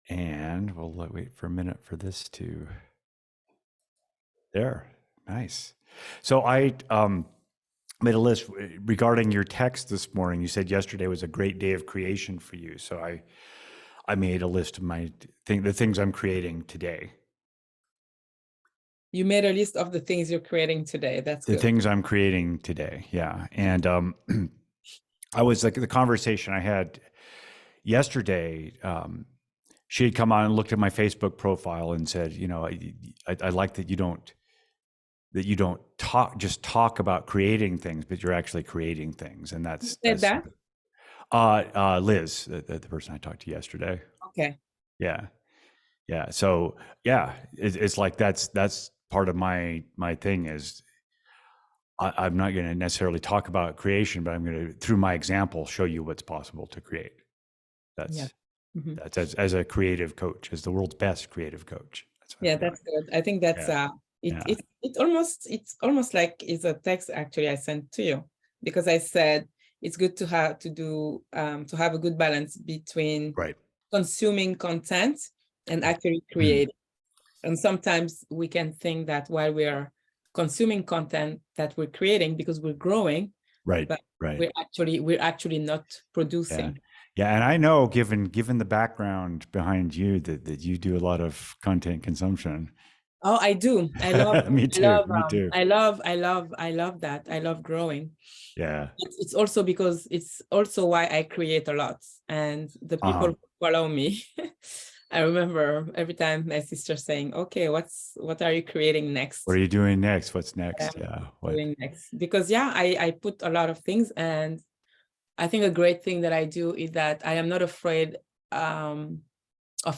And we'll wait for a minute for this to, there, nice. So I made a list regarding your text this morning. You said yesterday was a great day of creation for you. So I made a list of the things I'm creating today. You made a list of the things you're creating today. That's The good. things I'm creating today, yeah. And I was like, the conversation I had yesterday, she had come on and looked at my Facebook profile and said, I like that you don't talk about creating things, but you're actually creating things, and Who that's said that? Liz, the person I talked to yesterday. Okay. Yeah, yeah. So yeah, it's like that's part of my thing is I'm not going to necessarily talk about creation, but I'm going to, through my example, show you what's possible to create. Yeah. That's Mhm. as a creative coach, as the world's best creative coach. That's what Yeah, I'm doing. that's good. I think that's Yeah, it yeah, it it's almost like it's a text actually I sent to you, because I said it's good to have a good balance between right. consuming content and actually creating. And sometimes we can think that while we are consuming content that we're creating because we're growing, Right, but right. we're actually not Yeah. producing. Yeah, and I know given the background behind you that you do a lot of content consumption. Oh, I do. I love, Me I too. love, Me too. I love that. I love growing. Yeah. It's also because it's also why I create a lot. And the people Uh-huh. who follow me, I remember every time my sister saying, "Okay, what are you creating What are next?" you doing next? What's What next? am Yeah. I What? doing next? Because yeah, I put a lot of things, and I think a great thing that I do is that I am not afraid um, of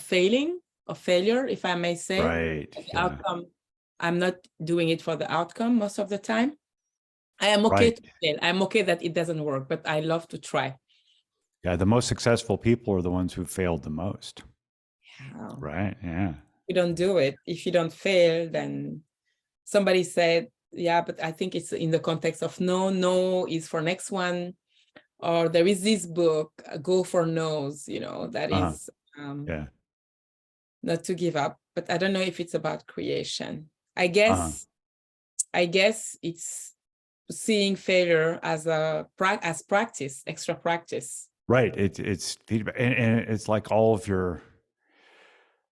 failure, if I may say. Right. The Yeah. outcome, I'm not doing it for the outcome most of the time. I am okay Right. to fail. I'm okay that it doesn't work, but I love to try. Yeah. The most successful people are the ones who failed the most. Yeah. Right. Yeah. You don't do it. If you don't fail, then somebody said, yeah, but I think it's in the context of no is for next one. Or there is this book, Go for No's, that Uh-huh. is um, Yeah. not to give up. But I don't know if it's about creation. I Uh-huh. guess it's seeing failure as as practice, extra practice. Right. It's feedback. And it's like all of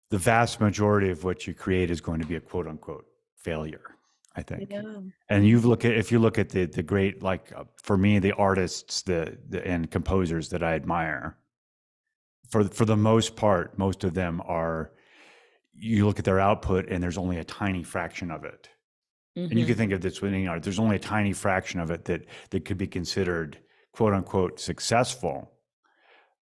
the vast majority of what you create is going to be a quote unquote failure, I think. Yeah. And if you look at the great, like for me, the artists, and composers that I admire, for the most part, most of them are, you look at their output and there's only a tiny fraction of it. And you can Mm-hmm. think of this with any art. There's only a tiny fraction of it that could be considered quote unquote successful,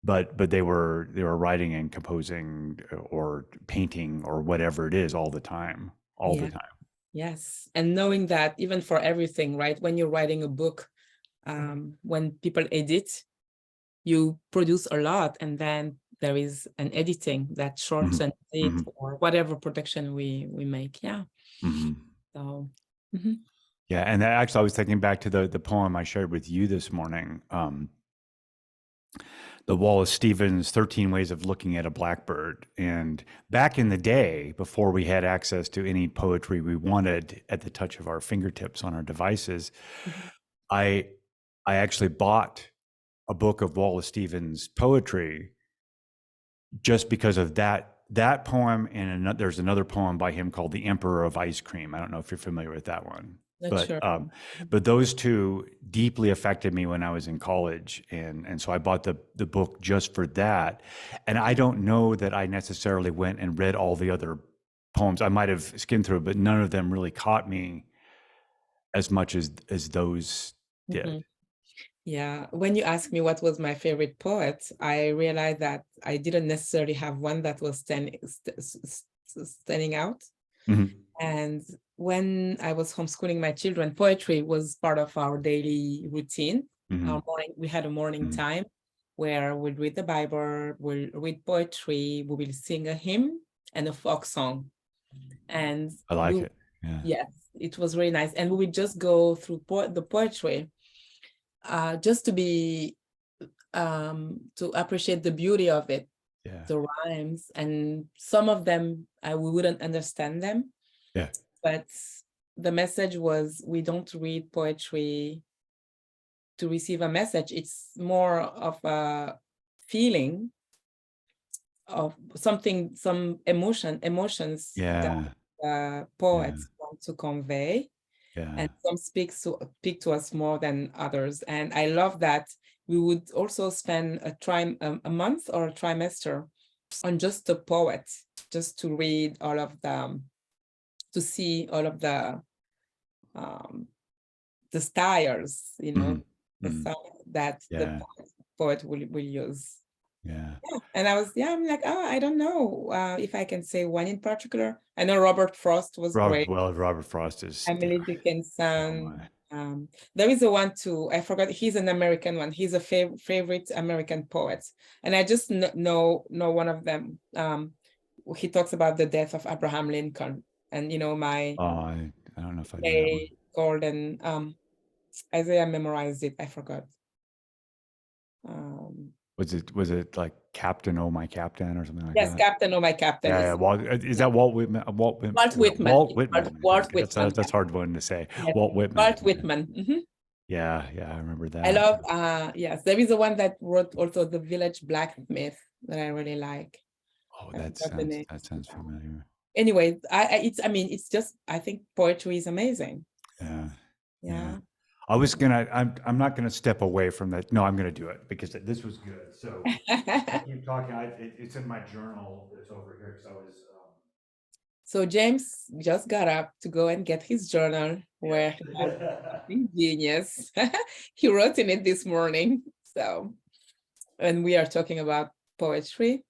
but they were writing and composing or painting or whatever it is all the time, all the Yeah. time. Yes. And knowing that even for everything, right? When you're writing a book, when people edit, you produce a lot, and then there is an editing that Hmm. shortens it, Hmm. or whatever production we make. Yeah. Hmm. So mhm. Yeah, and actually, I was thinking back to the poem I shared with you this morning, the Wallace Stevens 13 Ways of Looking at a Blackbird. And back in the day, before we had access to any poetry we wanted at the touch of our fingertips on our devices, Mhm. I I actually bought a book of Wallace Stevens poetry just because of that poem, and there's another poem by him called The Emperor of Ice Cream. I don't know if you're familiar with that one. Not But sure. but those two deeply affected me when I was in college, and so I bought the book just for that. And I don't know that I necessarily went and read all the other poems. I might have skimmed through, but none of them really caught me as much as those Mhm. did. Yeah, when you asked me what was my favorite poet, I realized that I didn't necessarily have one that was standing out. Hmm. And when I was homeschooling my children, poetry was part of our daily routine. Hmm. We had a morning Hmm. time where we'll read the Bible, we'll read poetry, we will sing a hymn and a folk song. And I like it. Yeah. yes, it was really nice. And we would just go through the poetry just to appreciate the beauty of it. Yeah. the rhymes, and some of them we wouldn't understand them, Yeah. but the message was, we don't read poetry to receive a message. It's more of a feeling of something, some emotions that Yeah. Yeah. poets want to convey, Yeah. and some speak to us more than others. And I love that we would also spend a month or a trimester on just the poet, just to read all of the, to see all of um, the styles, Mm. the Mm. style that the Yeah. poet will use. Yeah. Yeah. And I'm like, oh, I don't know if I can say one in particular. I know Robert Frost was great. Robert Frost is, Emily oh Dickinson. my. There is a one too. I forgot. He's an American one. He's a favorite American poet, and I just know one of them. He talks about the death of Abraham Lincoln, and my Oh, I don't know if I know that one. play called, and Isaiah memorized it. I forgot. Um, Was it like Captain, oh my Captain, or something like yes, that? Captain, oh my Captain Yeah, yeah. is, Is that Walt Whitman? Walt Whitman. Walt It's Whitman, I Walt think. Whitman. That's hard one to say. Yes, Walt Whitman. Walt Whitman. Mhm. Yeah, yeah, I remember I that. love, yes, there is the one that wrote also The Village Blacksmith that I really like. Oh, I forgot the name. that sounds familiar. Anyway, it's just, I think poetry is amazing. Yeah, yeah. Yeah. I'm not gonna step away from that. No, I'm gonna do it because this was good. So I'll keep talking. It's in my journal. It's over here because I was. So James just got up to go and get his journal where he has Yeah. something genius. He wrote in it this morning. So, and we are talking about poetry.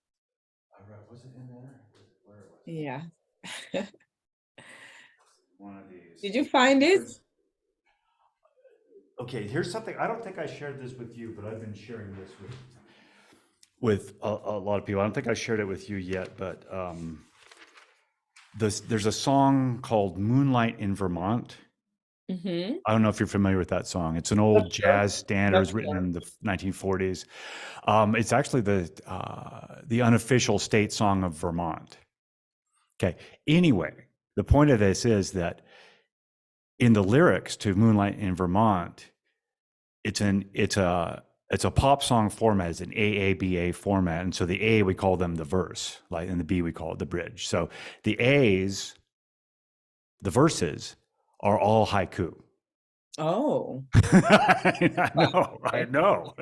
All right, was it in there? Where was it? Yeah. One of these. Did you find it? Okay, here's something. I don't think I shared this with you, but I've been sharing this with a lot of people. I don't think I shared it with you yet, but there's a song called "Moonlight in Vermont." Mm-hmm. I don't know if you're familiar with that song. It's an Not old sure. jazz standard. It Not was written sure. in the 1940s. It's actually the unofficial state song of Vermont. Okay. Anyway, the point of this is that in the lyrics to "Moonlight in Vermont," it's a pop song format. It's an AABA format, and so the A, we call them the verse, like, and the B, we call it the bridge. So the A's, the verses, are all haiku. Oh, I wow. know, I Okay. know.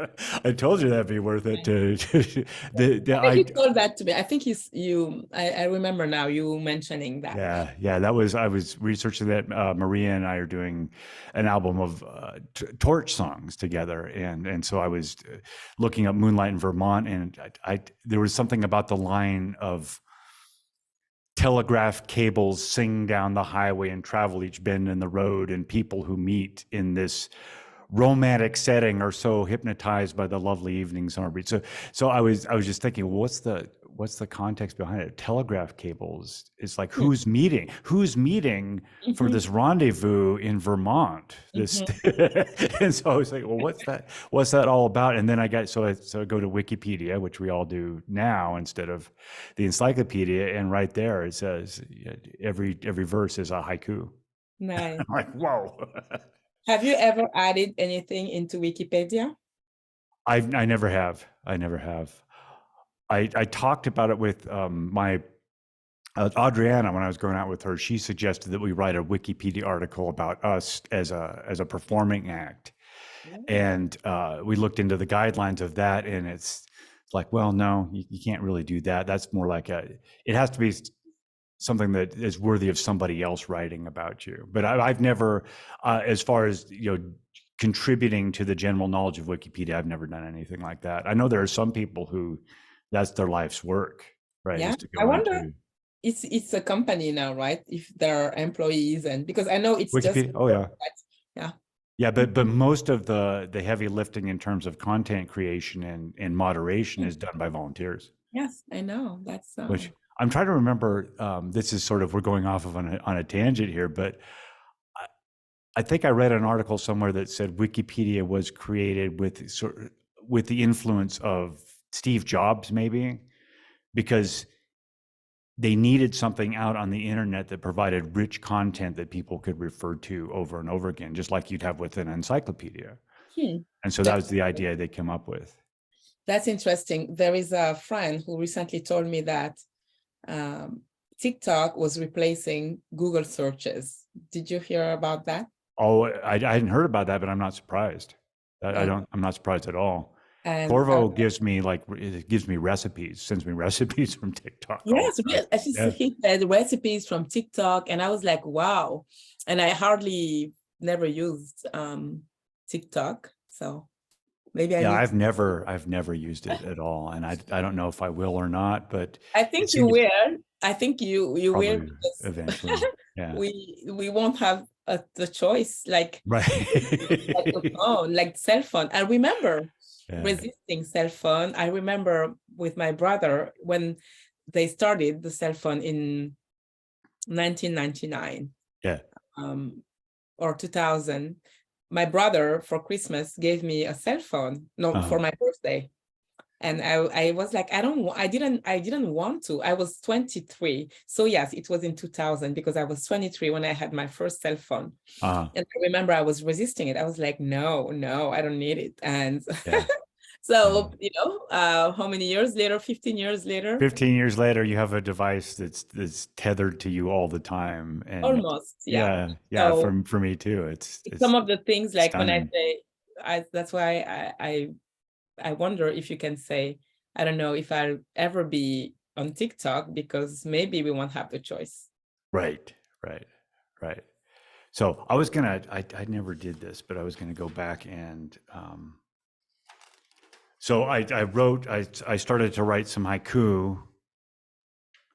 I told you that'd be worth it. I think you told that to me. I think I remember now you mentioning that. Yeah, that was, I was researching that. Maria and I are doing an album of torch songs together, and so I was looking up "Moonlight in Vermont," and there was something about the line of telegraph cables sing down the highway and travel each bend in the road, and people who meet in this romantic setting are so hypnotized by the lovely evening summer breeze. So I was just thinking, well, what's the context behind it? Telegraph cables. It's like, Hmm. who's meeting for Mhm, this rendezvous in Vermont? This mhm. and so I was like, well, what's that all about? And then I go to Wikipedia, which we all do now instead of the encyclopedia, and right there it says every verse is a haiku. Nice. I'm like, whoa. Have you ever added anything into Wikipedia? I never have. I never have. I talked about it with my Adriana when I was going out with her. She suggested that we write a Wikipedia article about us as a performing act, Mm. and we looked into the guidelines of that, and it's like, well, no, you can't really do that. That's more like it has to be something that is worthy of somebody else writing about you. But I've never, as far as contributing to the general knowledge of Wikipedia, I've never done anything like that. I know there are some people who that's their life's work, right? Yeah, Is to I go wonder, into it's a company now, right? If there are employees, and because I know it's just Wikipedia. Oh yeah, but yeah. yeah. But most of the heavy lifting in terms of content creation and moderation Mm. is done by volunteers. Yes, I know. That's Which I'm trying to remember. This is sort of, we're going off of on a tangent here, but I think I read an article somewhere that said Wikipedia was created with the influence of Steve Jobs, maybe, because they needed something out on the internet that provided rich content that people could refer to over and over again, just like you'd have with an encyclopedia. And so that was the idea they came up with. That's interesting. There is a friend who recently told me that TikTok was replacing Google searches. Did you hear about that? Oh, I hadn't heard about that, but I'm not surprised. I'm not surprised at all. And Corvo gives me recipes, sends me recipes from TikTok. Yes, he said recipes from TikTok, and I was like, wow. And I never used TikTok, so maybe I've never used it at all, and I don't know if I will or not, but I think you will. I think you will, because eventually. Yeah, we won't have the choice, like right. like the phone, like cell phone. I remember resisting cell phone. I remember with my brother when they started the cell phone in 1999. Yeah. Or 2000. My brother for Christmas gave me a cell phone, for my birthday. And I was like, I didn't want to. I was 23. So yes, it was in 2000 because I was 23 when I had my first cell phone. And I remember I was resisting it. I was like, no, I don't need it. And so, how many years later, 15 years later? 15 years later, you have a device that's tethered to you all the time. And almost, yeah. So, for me too. It's some of the things, like stunning. when I say, that's why I wonder if you can say, I don't know if I'll ever be on TikTok, because maybe we won't have the choice. Right. So I was I never did this, but I was gonna go back and so I started to write some haiku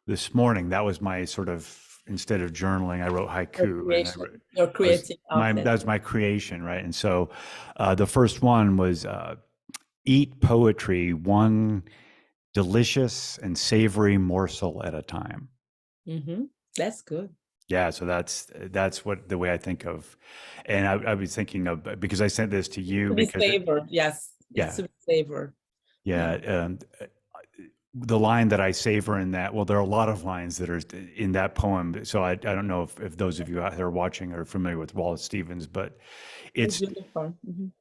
this morning. That was my sort of, instead of journaling, I wrote haiku. Your creating that was my creation, right? And so the first one was eat poetry one delicious and savory morsel at a time. That's good. Yeah, so that's what the way I think of, and I was thinking of, because I sent this to you, because savored, yes, it's to be savored. Yeah, the line that I savor in that, well, there are a lot of lines that are in that poem. So I don't know if those of you out there watching are familiar with Wallace Stevens, but it's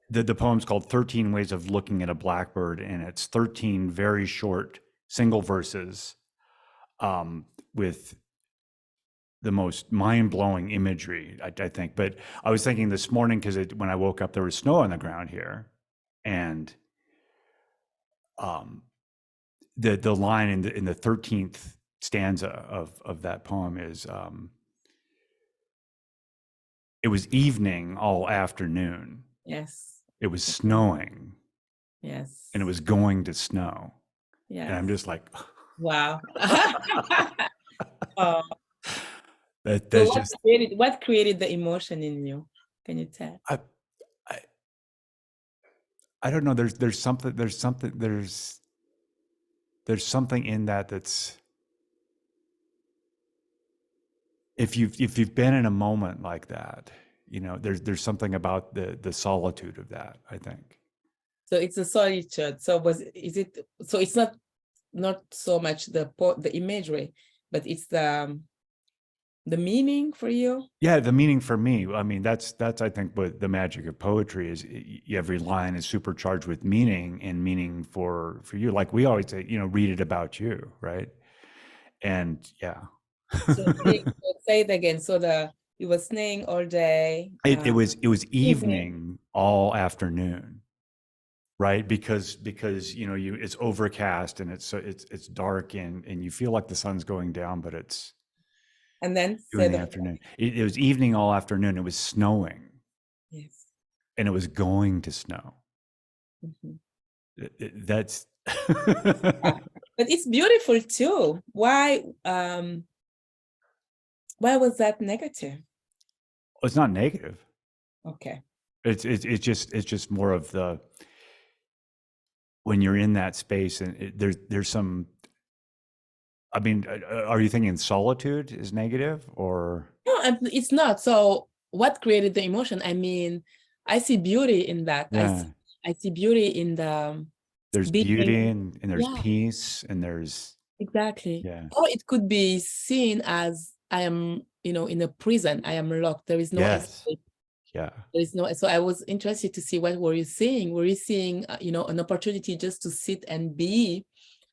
the poem's called 13 Ways of Looking at a Blackbird, and it's 13 very short single verses with the most mind-blowing imagery, I think. But I was thinking this morning, because when I woke up, there was snow on the ground here, and the line in the 13th stanza of that poem is, it was evening all afternoon. Yes. It was snowing. Yes. And it was going to snow. Yeah. And I'm just like, wow. That's so what created the emotion in you? Can you tell? I don't know. There's something in that that's, if you've been in a moment like that, there's something about the solitude of that, I think. So it's a solitude. So it's not so much the imagery, but it's the meaning for you? Yeah, the meaning for me. I mean, that's I think what the magic of poetry is. Every line is supercharged with meaning, and meaning for you. Like we always say, read it about you, right? And yeah. So say it again. So it was snowing all day. It was evening all afternoon, right? Because it's overcast and it's dark, and you feel like the sun's going down, but it's, and then in the afternoon. It was evening all afternoon. It was snowing. Yes. And it was going to snow. That's but it's beautiful too. Why was that negative? It's not negative. Okay. It's just more of the, when you're in that space, and there's some, I mean, are you thinking solitude is negative, or? No, it's not. So what created the emotion? I mean, I see beauty in that. Yeah. I see beauty in the, there's beauty and there's peace, and there's Exactly. Yeah. Or it could be seen as I am, in a prison. I am locked. There is no Yes. escape. Yeah. There is no. So I was interested to see what were you seeing. Were you seeing, an opportunity just to sit and be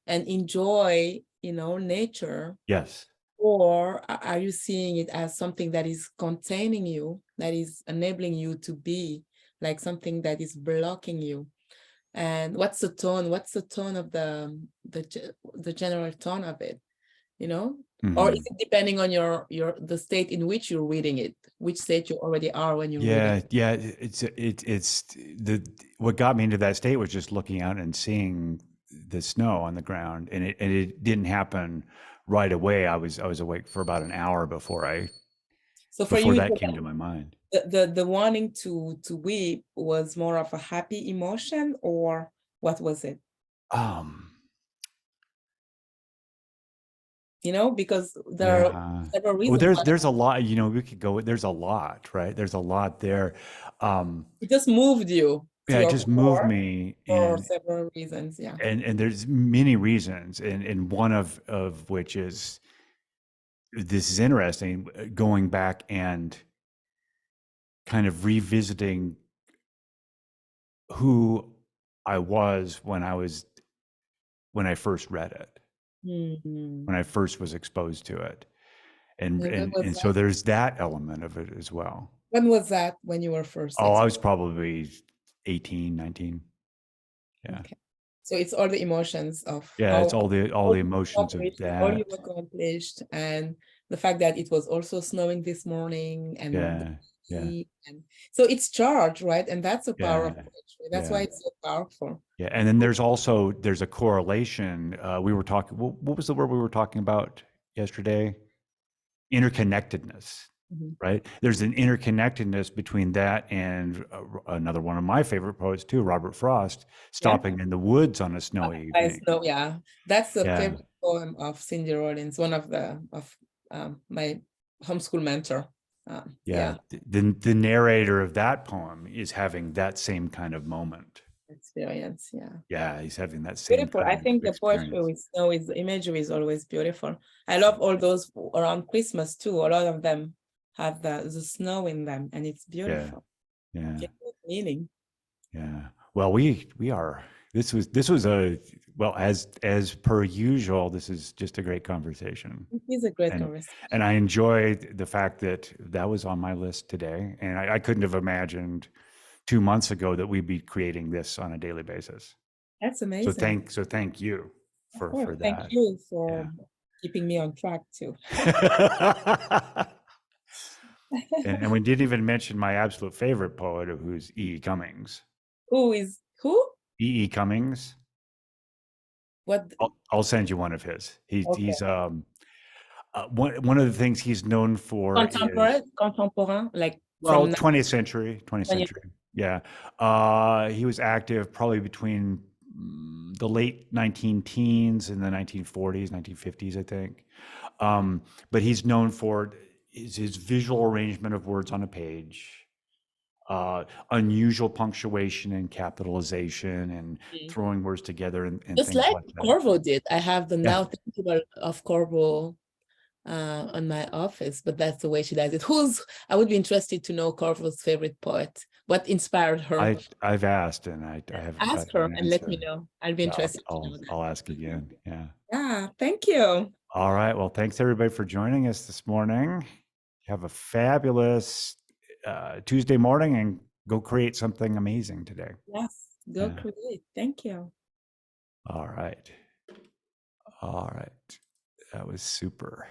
and enjoy, nature, Yes. or are you seeing it as something that is containing you, that is enabling you to be, like something that is blocking you? And what's the tone? What's the tone of the general tone of it? Or is Mhm. it depending on the state in which you're reading it, which state you already are when you're reading Yeah, it? yeah. It's the what got me into that state was just looking out and seeing the snow on the ground, and it didn't happen right away. I was awake for about an hour So for before you, that came to my mind. the wanting to weep was more of a happy emotion, or what was it? Um, Because there are yeah. several Well, reasons there's why. there's a lot. We could go. There's a lot, right? There's a lot there. Um, It just moved you to yeah, it your just moved core me, for and several reasons. Yeah. there's many reasons, and one of which is this is interesting, going back and kind of revisiting who I was when I first read it, Mhm. when I first was exposed to it. And And when and was and so that? there's that element of it as well. When was that when you were first Oh, I exposed? was probably 18, 19. Yeah. Okay. So it's all the emotions of Yeah, it's all the emotions of all you that. accomplished, and the fact that it was also snowing this morning, and the Yeah. Yeah. heat, and so it's charged, right? And that's the power of Yeah. poetry. That's why Yeah. it's so powerful. Yeah. And then there's a correlation. We were talking, what was the word we were talking about yesterday? Interconnectedness, Mhm. right? There's an interconnectedness between that and another one of my favorite poets too, Robert Frost, Yeah. stopping in the woods on a snowy I evening. know, yeah. That's the Yeah. favorite poem of Cindy Rollins, one of my homeschool mentor. Yeah. Yeah, The narrator of that poem is having that same kind of moment. experience. Yeah. Yeah, he's having that same Beautiful. I kind of think the poetry experience. with snow is the imagery is always beautiful. I love all those around Christmas too. A lot of them have the snow in them, and it's Yeah. beautiful. Yeah. Gives it meaning. Yeah. Well, we are. This was a well, as per usual. This is just a great conversation, It is a great and conversation. and I enjoyed the fact that that was on my list today, and I couldn't have imagined 2 months ago that we'd be creating this on a daily basis. That's So amazing. thank you Of for course. Thank that. you Yeah. for keeping me on track too. And we didn't even mention my absolute favorite poet, who's E. E. Cummings. Who? E. E. Cummings. What? I'll send you one of his. Okay. He's one of the things he's known for is Contemporary, like well, from 20th century, 20th 20. century. Yeah. He was active probably between the late 19 teens and the 1940s, 1950s, I think. Um, but he's known for his visual arrangement of words on a page, unusual punctuation and capitalization, and throwing words together, and Just things like like that. Corvo did. I have the Yeah. now table of Corvo on my office, but that's the way she does it. I would be interested to know Corvo's favorite poet. What inspired her? I've asked, and I haven't Ask gotten her an and let me answer. know. I'll be Yeah, interested to know that. I'll ask again. Yeah. Yeah, thank you. All right. Well, thanks everybody for joining us this morning. Have a fabulous Tuesday morning, and go create something amazing today. Yes, go Yeah. create. Thank you. All right. All right. That was super.